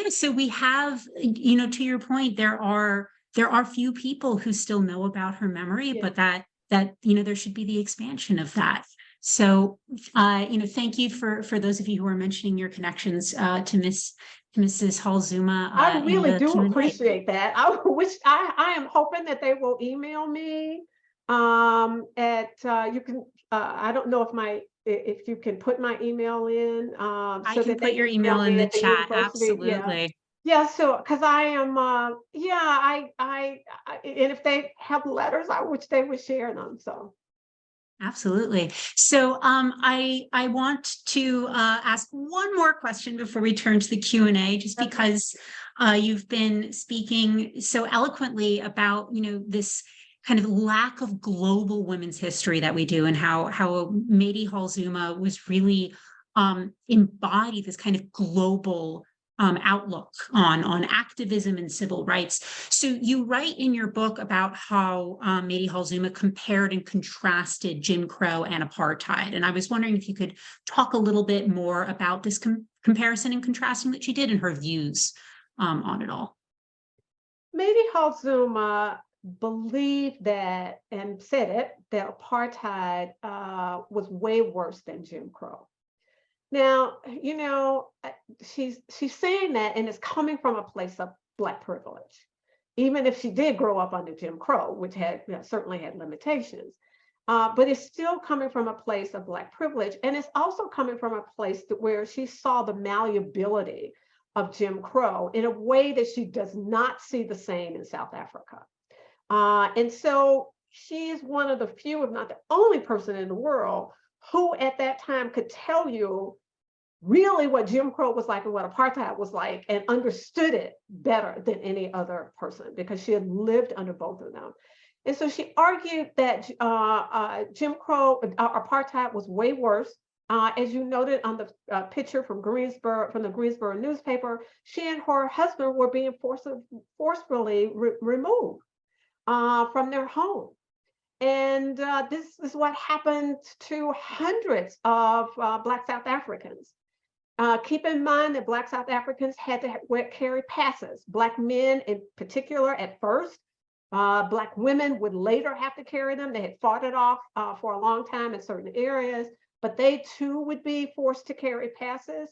Speaker 1: so we have, to your point, there are few people who still know about her memory, but that there should be the expansion of that. So, thank you for those of you who are mentioning your connections to Miss Mrs. Hall Zuma
Speaker 2: I
Speaker 1: in
Speaker 2: really
Speaker 1: the
Speaker 2: do
Speaker 1: Q&A.
Speaker 2: appreciate that. I am hoping that they will email me. You can, I don't know if if you can put my email in,
Speaker 1: I
Speaker 2: so
Speaker 1: can
Speaker 2: that
Speaker 1: put
Speaker 2: they
Speaker 1: your
Speaker 2: email
Speaker 1: email in
Speaker 2: me
Speaker 1: the
Speaker 2: at the
Speaker 1: chat.
Speaker 2: university. Yeah.
Speaker 1: Absolutely.
Speaker 2: Yeah. So, cause I am, and if they have letters, I wish they would share them. So.
Speaker 1: Absolutely. So I want to ask one more question before we turn to the Q&A, just
Speaker 2: Okay.
Speaker 1: because you've been speaking so eloquently about, this kind of lack of global women's history that we do, and how Mady Hall Zuma was really embodied this kind of global outlook on activism and civil rights. So you write in your book about how Mady Hall Zuma compared and contrasted Jim Crow and apartheid. And I was wondering if you could talk a little bit more about this comparison and contrasting that she did and her views on it all.
Speaker 2: Mady Hall Zuma believed that, and said it, that apartheid was way worse than Jim Crow. Now, she's saying that, and it's coming from a place of Black privilege, even if she did grow up under Jim Crow, which had certainly had limitations. But it's still coming from a place of Black privilege, and it's also coming from a place where she saw the malleability of Jim Crow in a way that she does not see the same in South Africa. And so she is one of the few, if not the only person in the world who at that time could tell you really what Jim Crow was like and what apartheid was like, and understood it better than any other person because she had lived under both of them. And so she argued that Jim Crow, apartheid was way worse. As you noted on the picture from the Greensboro newspaper, she and her husband were being forcefully removed from their home. And this is what happened to hundreds of Black South Africans. Keep in mind that Black South Africans had to carry passes. Black men in particular at first. Black women would later have to carry them. They had fought it off for a long time in certain areas, but they too would be forced to carry passes.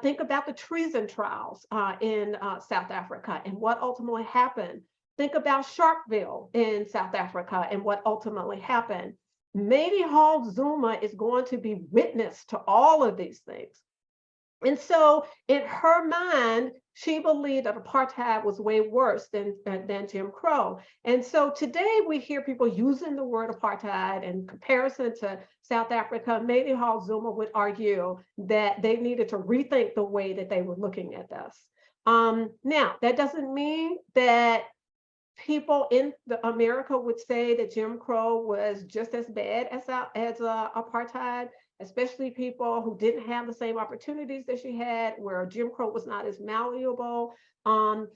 Speaker 2: Think about the treason trials in South Africa and what ultimately happened. Think about Sharpeville in South Africa and what ultimately happened. Mady Hall Zuma is going to be witness to all of these things. And so in her mind, she believed that apartheid was way worse than Jim Crow. And so today we hear people using the word apartheid in comparison to South Africa. Mady Hall Zuma would argue that they needed to rethink the way that they were looking at this. Now, that doesn't mean that people in America would say that Jim Crow was just as bad as apartheid, especially people who didn't have the same opportunities that she had, where Jim Crow was not as malleable, who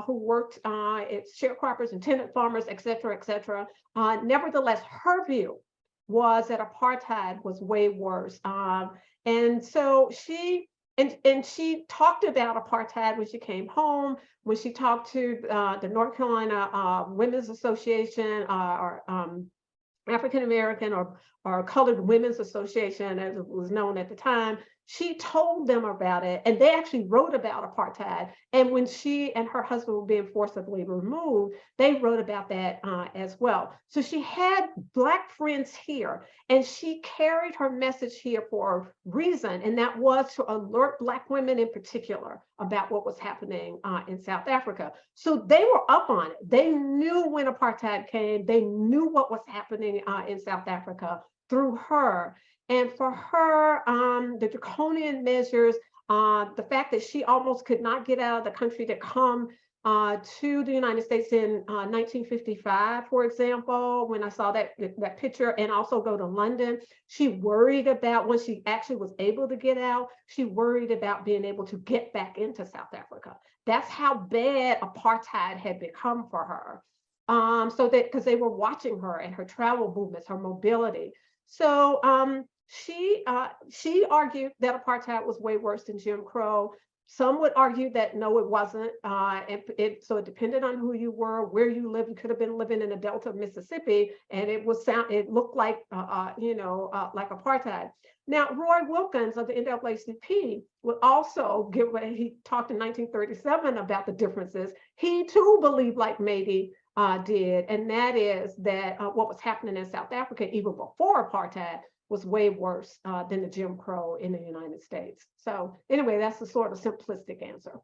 Speaker 2: worked as sharecroppers and tenant farmers, et cetera, et cetera. Nevertheless, her view was that apartheid was way worse. And so she talked about apartheid when she came home, when she talked to the North Carolina Women's Association, or African American or Colored Women's Association, as it was known at the time. She told them about it, and they actually wrote about apartheid. And when she and her husband were being forcibly removed, they wrote about that as well. So she had Black friends here, and she carried her message here for a reason, and that was to alert Black women in particular about what was happening in South Africa. So they were up on it. They knew when apartheid came. They knew what was happening in South Africa through her. And for her, the draconian measures, the fact that she almost could not get out of the country to come to the United States in 1955, for example, when I saw that picture, and also go to London, she worried about, when she actually was able to get out, she worried about being able to get back into South Africa. That's how bad apartheid had become for her. So that, because they were watching her and her travel movements, her mobility. So she argued that apartheid was way worse than Jim Crow. Some would argue that no, it wasn't. So it depended on who you were, where you lived. You could have been living in the Delta of Mississippi, and it looked like like apartheid. Now, Roy Wilkins of the NAACP would also give when he talked in 1937 about the differences. He too believed like Mady did, and that is that what was happening in South Africa even before apartheid was way worse than the Jim Crow in the United States. So anyway, that's the sort of simplistic answer.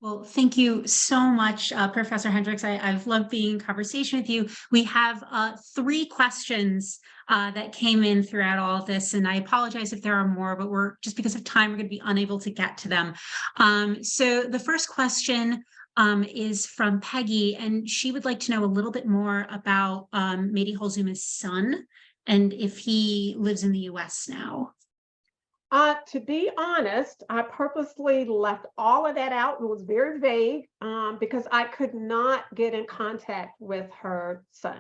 Speaker 1: Well, thank you so much, Professor Hendricks. I've loved being in conversation with you. We have 3 questions that came in throughout all of this, and I apologize if there are more, but just because of time, we're going to be unable to get to them. So the first question is from Peggy, and she would like to know a little bit more about Mady Hall Zuma's son and if he lives in the US now.
Speaker 2: To be honest, I purposely left all of that out and was very vague because I could not get in contact with her son.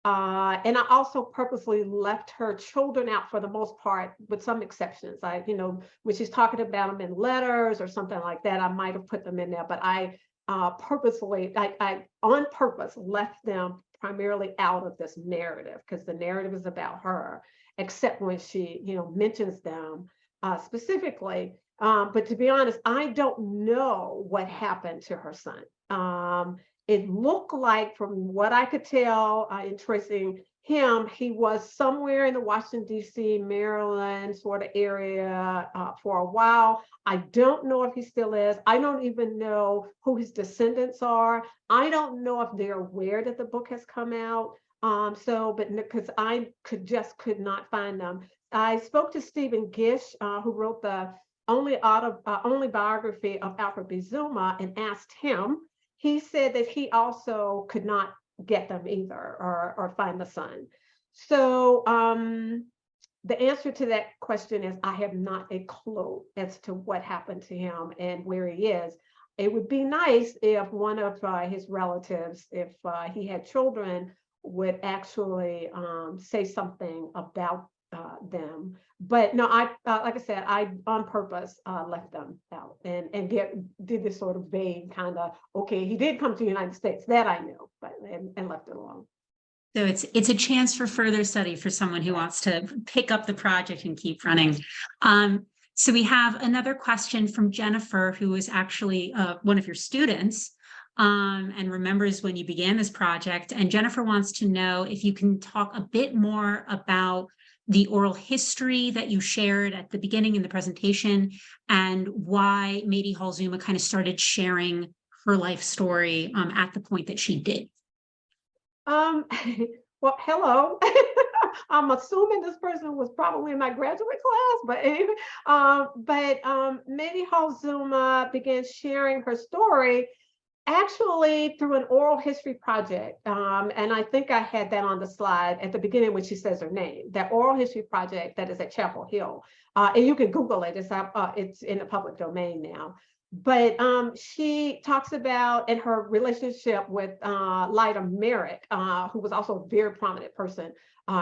Speaker 2: And I also purposely left her children out for the most part, with some exceptions. When she's talking about them in letters or something like that, I might have put them in there, but I purposely, I on purpose left them primarily out of this narrative because the narrative is about her, except when she, mentions them specifically. But to be honest, I don't know what happened to her son. It looked like, from what I could tell in tracing him, he was somewhere in the Washington, D.C., Maryland sort of area for a while. I don't know if he still is. I don't even know who his descendants are. I don't know if they're aware that the book has come out. But because I could not find them. I spoke to Stephen Gish, who wrote the only biography of Alfred B. Zuma, and asked him. He said that he also could not get them either, or find the son. So the answer to that question is I have not a clue as to what happened to him and where he is. It would be nice if one of his relatives, if he had children, would actually say something about them. But no, I like I said, I on purpose left them out and did this sort of vague kind of, okay, he did come to the United States, that I knew, but and left it alone.
Speaker 1: So it's a chance for further study for someone who wants to pick up the project and keep running. So we have another question from Jennifer, who is actually one of your students and remembers when you began this project. And Jennifer wants to know if you can talk a bit more about the oral history that you shared at the beginning in the presentation and why Mady Hall Zuma kind of started sharing her life story at the point that she did.
Speaker 2: Well, hello. I'm assuming this person was probably in my graduate class, but anyway, Mady Hall Zuma began sharing her story actually through an oral history project. And I think I had that on the slide at the beginning when she says her name, that oral history project that is at Chapel Hill. And you can Google it, it's in the public domain now. But she talks about in her relationship with Lyda Merrick, who was also a very prominent person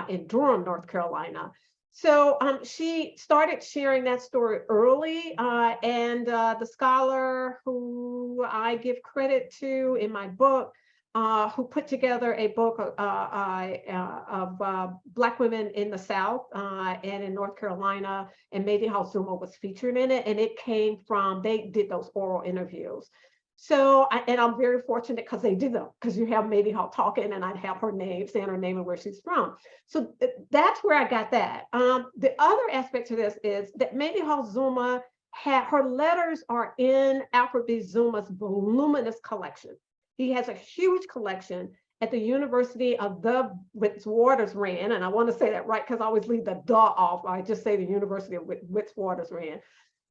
Speaker 2: in Durham, North Carolina. So she started sharing that story early, and the scholar who I give credit to in my book, who put together a book of Black women in the South and in North Carolina, and Mady Hall Zuma was featured in it, and it came from, they did those oral interviews. So, and I'm very fortunate because they did them, because you have Mady Hall talking and I'd have her name, saying her name and where she's from. So that's where I got that. The other aspect to this is that Mady Hall Zuma her letters are in Alfred B. Zuma's voluminous collection. He has a huge collection at the University of the Witwatersrand, and I want to say that right because I always leave the "the" off. I just say the University of Witwatersrand.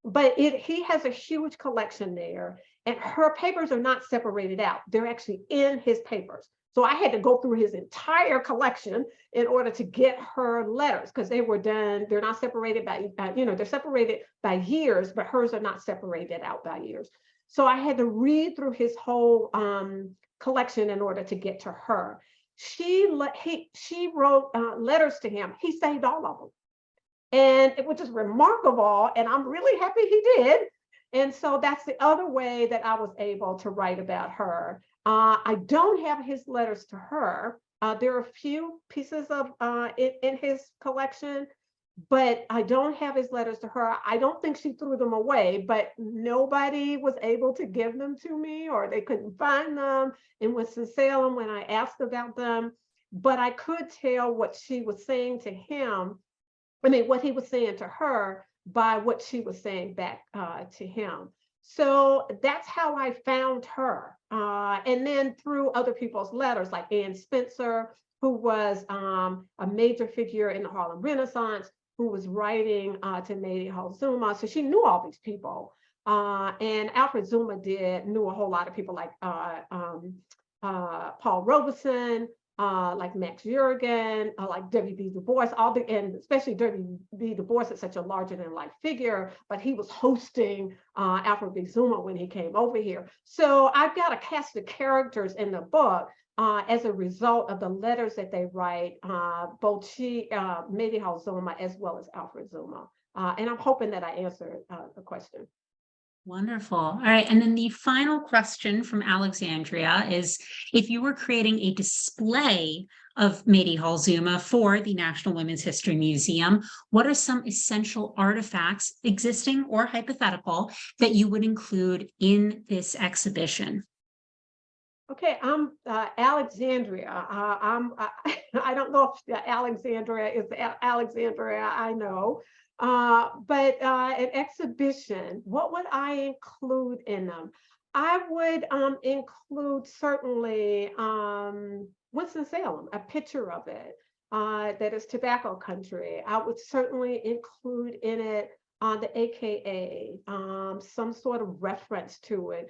Speaker 2: But he has a huge collection there, and her papers are not separated out. They're actually in his papers. So I had to go through his entire collection in order to get her letters, because they were done, they're not separated by, they're separated by years, but hers are not separated out by years. So I had to read through his whole collection in order to get to her. She wrote letters to him. He saved all of them. And it was just remarkable. And I'm really happy he did, And so that's the other way that I was able to write about her. I don't have his letters to her. There are a few pieces of in his collection, but I don't have his letters to her. I don't think she threw them away, but nobody was able to give them to me, or they couldn't find them in Winston-Salem when I asked about them. But I could tell what she was saying to him, what he was saying to her by what she was saying back to him. So that's how I found her. And then through other people's letters, like Ann Spencer, who was a major figure in the Harlem Renaissance, who was writing to Mady Hall Zuma. So she knew all these people. And Alfred Zuma knew a whole lot of people like Paul Robeson, like Max Jurgen, like W.B. Du Bois, and especially W.B. Du Bois is such a larger than life figure, but he was hosting Alfred B. Zuma when he came over here. So I've got a cast of characters in the book as a result of the letters that they write, both Mady Hall Zuma as well as Alfred Zuma. And I'm hoping that I answered the question.
Speaker 1: Wonderful. All right. And then the final question from Alexandria is, if you were creating a display of Mady Hall Zuma for the National Women's History Museum, what are some essential artifacts, existing or hypothetical, that you would include in this exhibition?
Speaker 2: Okay, I'm Alexandria. I don't know if Alexandria is the Alexandria I know, but an exhibition, what would I include in them? I would include certainly Winston-Salem, a picture of it that is tobacco country. I would certainly include in it the AKA, some sort of reference to it,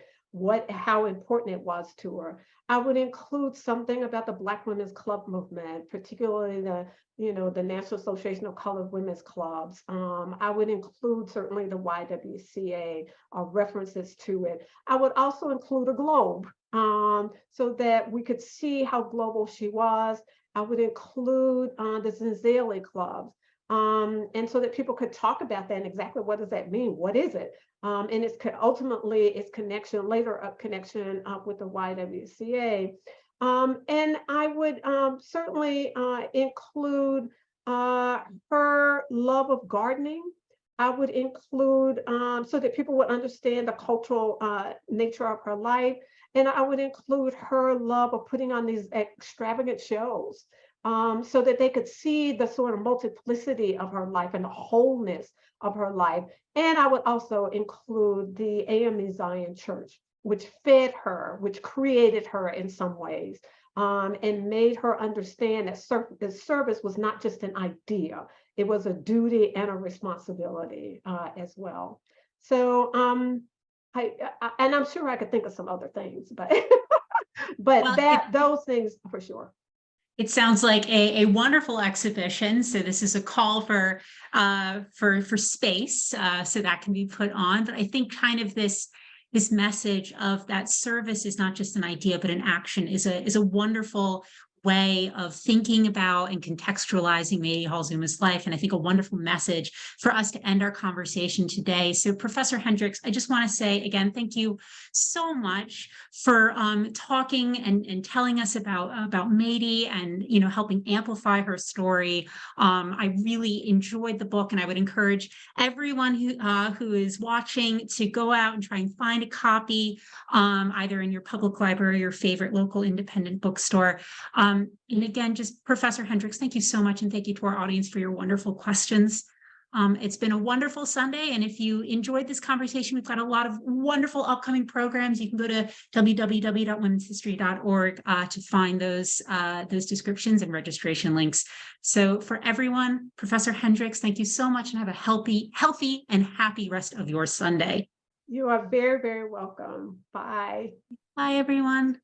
Speaker 2: how important it was to her. I would include something about the Black Women's Club movement, particularly the National Association of Colored Women's Clubs. I would include certainly the YWCA, references to it. I would also include a globe so that we could see how global she was. I would include the Zenzele clubs. And so that people could talk about that and exactly what does that mean? What is it? And it's ultimately its connection, later up connection with the YWCA. And I would certainly include her love of gardening. I would include so that people would understand the cultural nature of her life. And I would include her love of putting on these extravagant shows. So that they could see the sort of multiplicity of her life and the wholeness of her life. And I would also include the AME Zion Church, which fed her, which created her in some ways, and made her understand that service was not just an idea, it was a duty and a responsibility as well. So and I'm sure I could think of some other things, but those things for sure.
Speaker 1: It sounds like a wonderful exhibition. So this is a call for space, so that can be put on. But I think kind of this message of that service is not just an idea, but an action is a wonderful way of thinking about and contextualizing Mady Hall Zuma's life. And I think a wonderful message for us to end our conversation today. So Professor Hendricks, I just want to say again, thank you so much for talking and telling us about Mady and helping amplify her story. I really enjoyed the book, and I would encourage everyone who is watching to go out and try and find a copy, either in your public library or favorite local independent bookstore. And again, just Professor Hendricks, thank you so much. And thank you to our audience for your wonderful questions. It's been a wonderful Sunday. And if you enjoyed this conversation, we've got a lot of wonderful upcoming programs. You can go to www.womenshistory.org to find those descriptions and registration links. So for everyone, Professor Hendricks, thank you so much, and have a healthy and happy rest of your Sunday.
Speaker 2: You are very, very welcome. Bye.
Speaker 1: Bye, everyone.